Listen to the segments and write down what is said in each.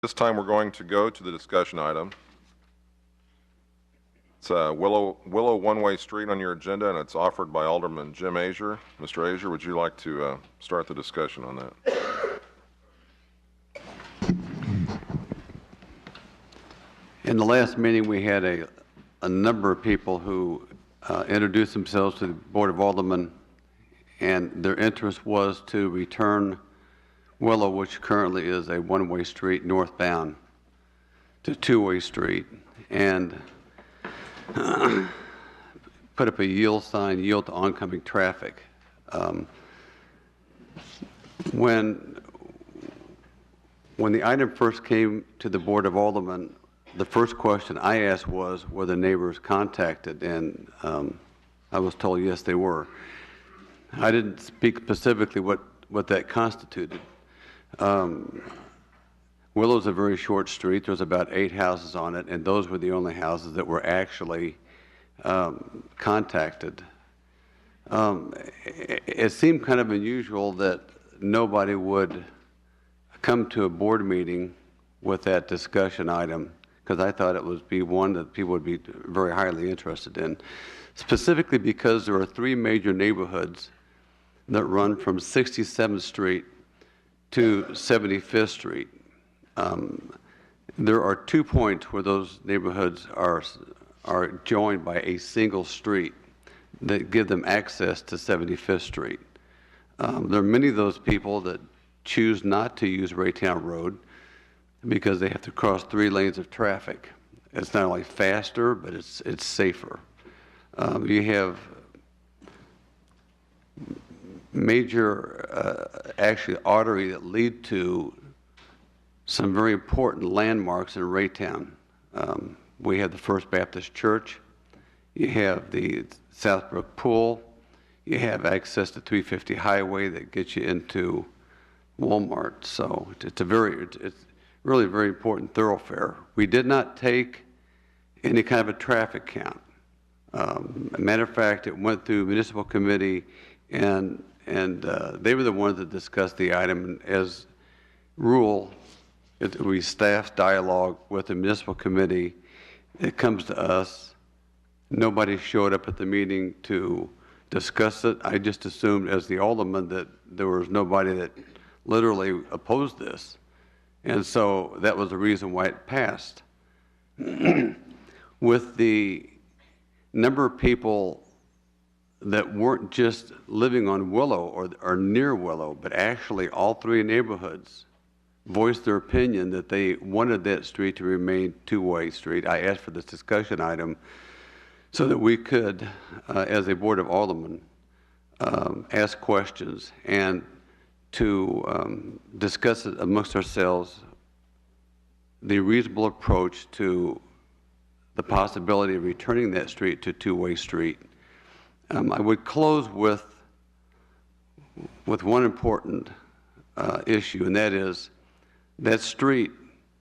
This time we're going to go to the discussion item. It's Willow one-way street on your agenda, and it's offered by Alderman Jim Azier. Mr. Azier, would you like to start the discussion on that? In the last meeting, we had a number of people who introduced themselves to the Board of Aldermen, and their interest was to return Willow, which currently is a one-way street northbound, to two-way street, and put up a yield sign, yield to oncoming traffic. When the item first came to the Board of Aldermen, the first question I asked was, were the neighbors contacted? And I was told yes, they were. I didn't speak specifically what that constituted. Willow's a very short street. There's about 8 houses on it, and those were the only houses that were actually contacted. It seemed kind of unusual that nobody would come to a board meeting with that discussion item, because I thought it would be one that people would be very highly interested in, specifically because there are 3 major neighborhoods that run from 67th Street to 75th Street. There are 2 points where those neighborhoods are joined by a single street that give them access to 75th Street. There are many of those people that choose not to use Raytown Road because they have to cross 3 lanes of traffic. It's not only faster, but it's safer. You have major, actually, artery that lead to some very important landmarks in Raytown. We have the First Baptist Church. You have the Southbrook Pool. You have access to 350 Highway that gets you into Walmart. So it's really a very important thoroughfare. We did not take any kind of a traffic count. A matter of fact, it went through municipal committee, and they were the ones that discussed the item. And as rule, we staff dialogue with the municipal committee. It comes to us. Nobody showed up at the meeting to discuss it. I just assumed as the alderman that there was nobody that literally opposed this. And so that was the reason why it passed. With the number of people that weren't just living on Willow or near Willow, but actually all 3 neighborhoods voiced their opinion that they wanted that street to remain two-way street. I asked for this discussion item so that we could, as a Board of Aldermen, ask questions and to discuss it amongst ourselves, the reasonable approach to the possibility of returning that street to two-way street. I would close with one important issue, and that is that street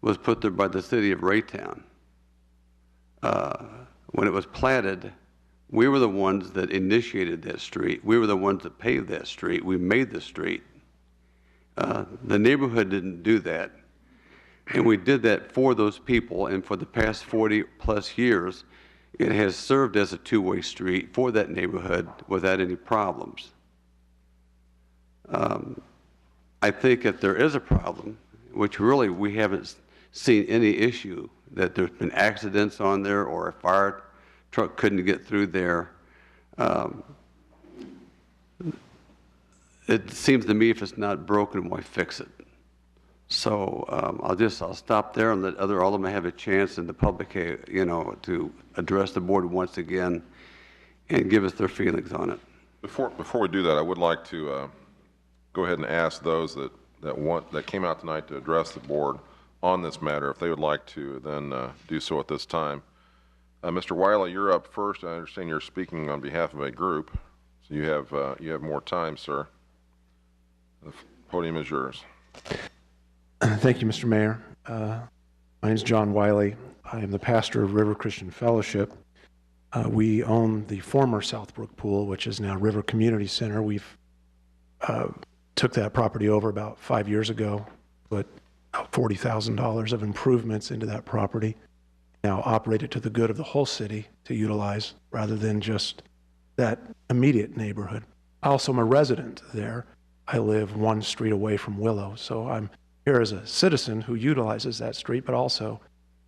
was put there by the city of Raytown. When it was platted, we were the ones that initiated that street. We were the ones that paved that street. We made the street. The neighborhood didn't do that. And we did that for those people, and for the past 40 plus years, it has served as a two-way street for that neighborhood without any problems. I think if there is a problem, which really we haven't seen any issue, that there's been accidents on there or a fire truck couldn't get through there, it seems to me if it's not broken, why fix it? So I'll stop there and let other aldermen have a chance in the public, to address the board once again and give us their feelings on it. Before we do that, I would like to go ahead and ask those that came out tonight to address the board on this matter, if they would like to then do so at this time. Mr. Wiley, you're up first. I understand you're speaking on behalf of a group, so you have more time, sir. The podium is yours. Thank you, Mr. Mayor. My name is John Wiley. I am the pastor of River Christian Fellowship. We own the former Southbrook Pool, which is now River Community Center. We've took that property over about 5 years ago, but $40,000 of improvements into that property, now operated to the good of the whole city to utilize rather than just that immediate neighborhood. I also am a resident there. I live one street away from Willow, so I'm here as a citizen who utilizes that street, but also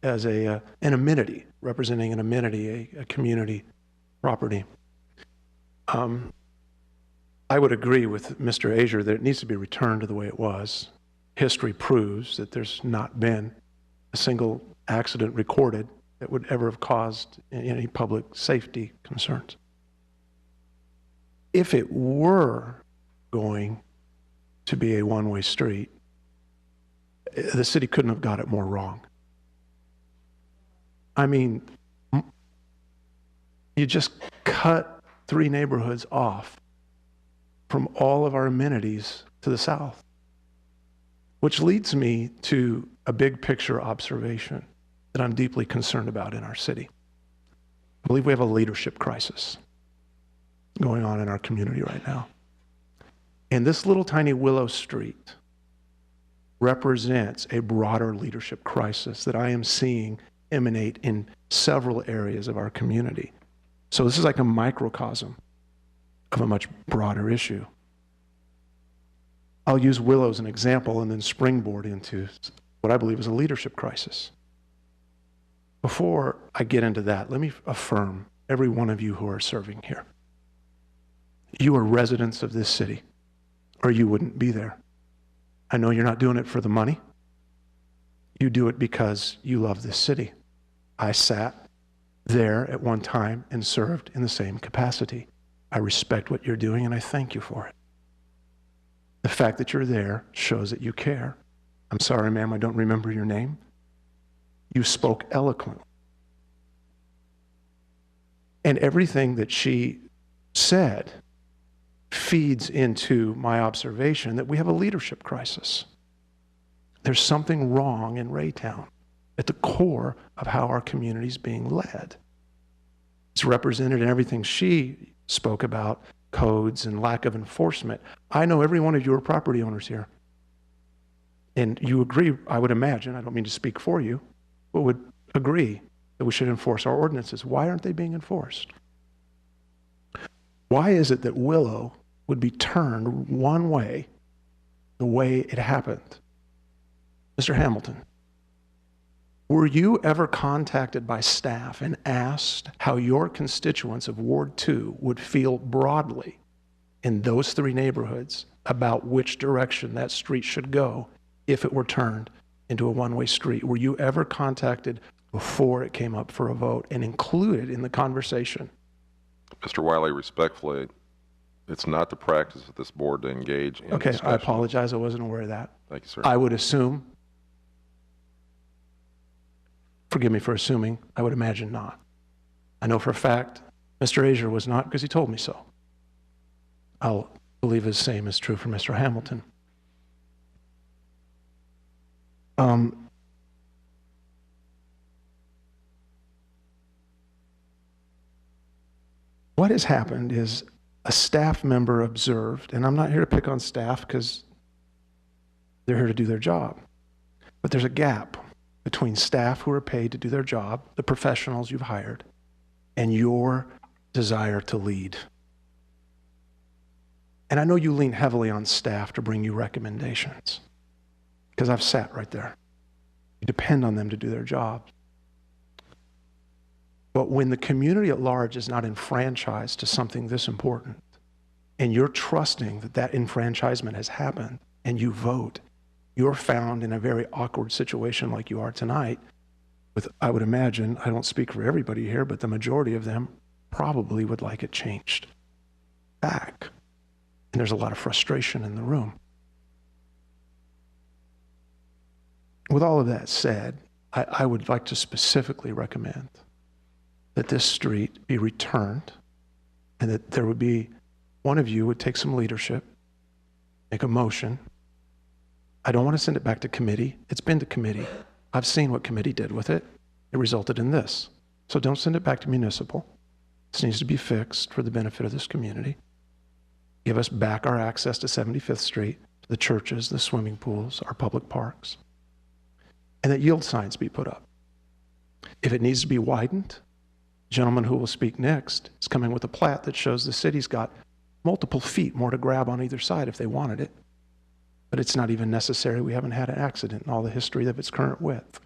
as an amenity, representing an amenity, a community property. I would agree with Mr. Azier that it needs to be returned to the way it was. History proves that there's not been a single accident recorded that would ever have caused any public safety concerns. If it were going to be a one-way street, the city couldn't have got it more wrong. I mean, you just cut 3 neighborhoods off from all of our amenities to the south, which leads me to a big picture observation that I'm deeply concerned about in our city. I believe we have a leadership crisis going on in our community right now. And this little tiny Willow Street represents a broader leadership crisis that I am seeing emanate in several areas of our community. So this is like a microcosm of a much broader issue. I'll use Willow as an example and then springboard into what I believe is a leadership crisis. Before I get into that, let me affirm every one of you who are serving here. You are residents of this city, or you wouldn't be there. I know you're not doing it for the money. You do it because you love this city. I sat there at one time and served in the same capacity. I respect what you're doing and I thank you for it. The fact that you're there shows that you care. I'm sorry, ma'am, I don't remember your name. You spoke eloquently. And everything that she said feeds into my observation that we have a leadership crisis. There's something wrong in Raytown at the core of how our community is being led. It's represented in everything she spoke about, codes and lack of enforcement. I know every one of you are property owners here. And you agree, I would imagine, I don't mean to speak for you, but would agree that we should enforce our ordinances. Why aren't they being enforced? Why is it that Willow would be turned one way the way it happened? Mr. Hamilton, were you ever contacted by staff and asked how your constituents of Ward 2 would feel broadly in those 3 neighborhoods about which direction that street should go if it were turned into a one-way street? Were you ever contacted before it came up for a vote and included in the conversation? Mr. Wiley, respectfully, it's not the practice of this board to engage in Okay, discussion. I apologize. I wasn't aware of that. Thank you, sir. I would assume, forgive me for assuming, I would imagine not. I know for a fact Mr. Azier was not because he told me so. I'll believe the same is true for Mr. Hamilton. What has happened is a staff member observed, and I'm not here to pick on staff because they're here to do their job, but there's a gap between staff who are paid to do their job, the professionals you've hired, and your desire to lead. And I know you lean heavily on staff to bring you recommendations because I've sat right there. You depend on them to do their job. But when the community at large is not enfranchised to something this important, and you're trusting that that enfranchisement has happened, and you vote, you're found in a very awkward situation like you are tonight with, I would imagine, I don't speak for everybody here, but the majority of them probably would like it changed back. And there's a lot of frustration in the room. With all of that said, I would like to specifically recommend that this street be returned and that there would be, one of you would take some leadership, make a motion. I don't want to send it back to committee. It's been to committee. I've seen what committee did with it. It resulted in this. So don't send it back to municipal. This needs to be fixed for the benefit of this community. Give us back our access to 75th Street, to the churches, the swimming pools, our public parks. and that yield signs be put up. If it needs to be widened, the gentleman who will speak next is coming with a plat that shows the city's got multiple feet more to grab on either side if they wanted it. But it's not even necessary. We haven't had an accident in all the history of its current width.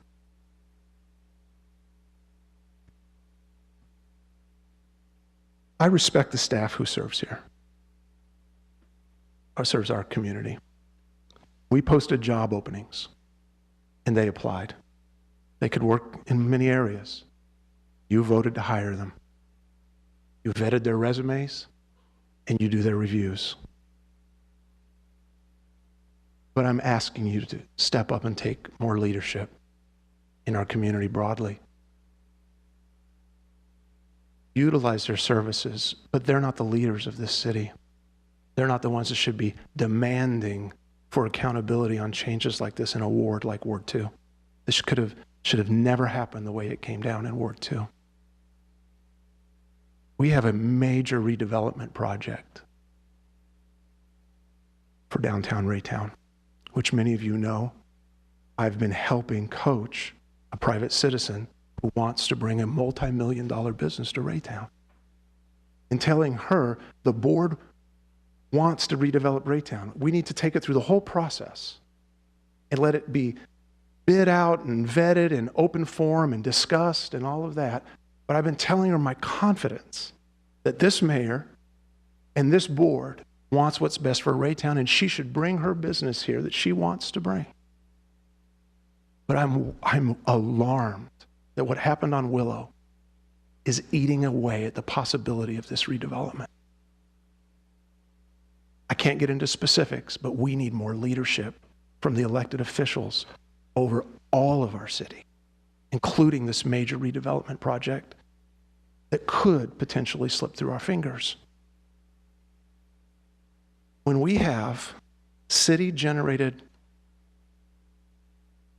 I respect the staff who serves here, or serves our community. We posted job openings, and they applied. They could work in many areas. You voted to hire them. You vetted their resumes, and you do their reviews. But I'm asking you to step up and take more leadership in our community broadly. Utilize their services, but they're not the leaders of this city. They're not the ones that should be demanding for accountability on changes like this in a ward like Ward 2. This should have never happened the way it came down in Ward 2. We have a major redevelopment project for downtown Raytown, which many of you know. I've been helping coach a private citizen who wants to bring a multi-million-dollar business to Raytown, and telling her the board wants to redevelop Raytown. We need to take it through the whole process and let it be bid out and vetted and open forum and discussed and all of that. But I've been telling her my confidence that this mayor and this board wants what's best for Raytown, and she should bring her business here that she wants to bring. But I'm alarmed that what happened on Willow is eating away at the possibility of this redevelopment. I can't get into specifics, but we need more leadership from the elected officials over all of our city, including this major redevelopment project that could potentially slip through our fingers. When we have city-generated,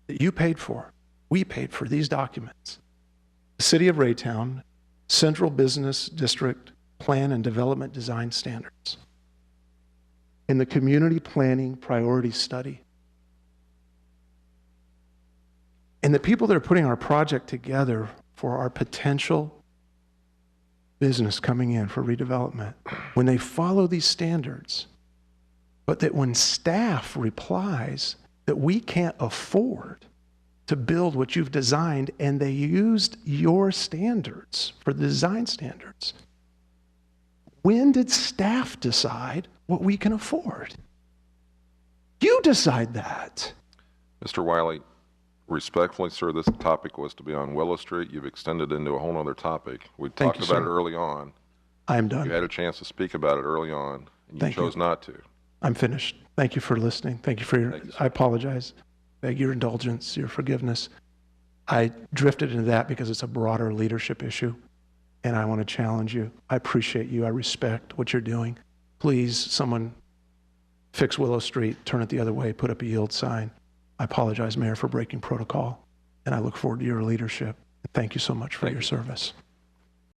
that you paid for, we paid for these documents, the City of Raytown, Central Business District Plan and Development Design Standards, in the Community Planning Priority Study. And the people that are putting our project together for our potential business coming in for redevelopment, when they follow these standards, but that when staff replies that we can't afford to build what you've designed, and they used your standards for the design standards, when did staff decide what we can afford? You decide that. Mr. Wiley, respectfully, sir, this topic was to be on Willow Street. You've extended into a whole other topic. We talked about it early on. I'm done. You had a chance to speak about it early on, and you chose not to. I'm finished. Thank you for listening. Thank you for your, I apologize. Beg your indulgence, your forgiveness. I drifted into that because it's a broader leadership issue, and I want to challenge you. I appreciate you. I respect what you're doing. Please, someone fix Willow Street, turn it the other way, put up a yield sign. I apologize, Mayor, for breaking protocol, and I look forward to your leadership. Thank you so much for your service.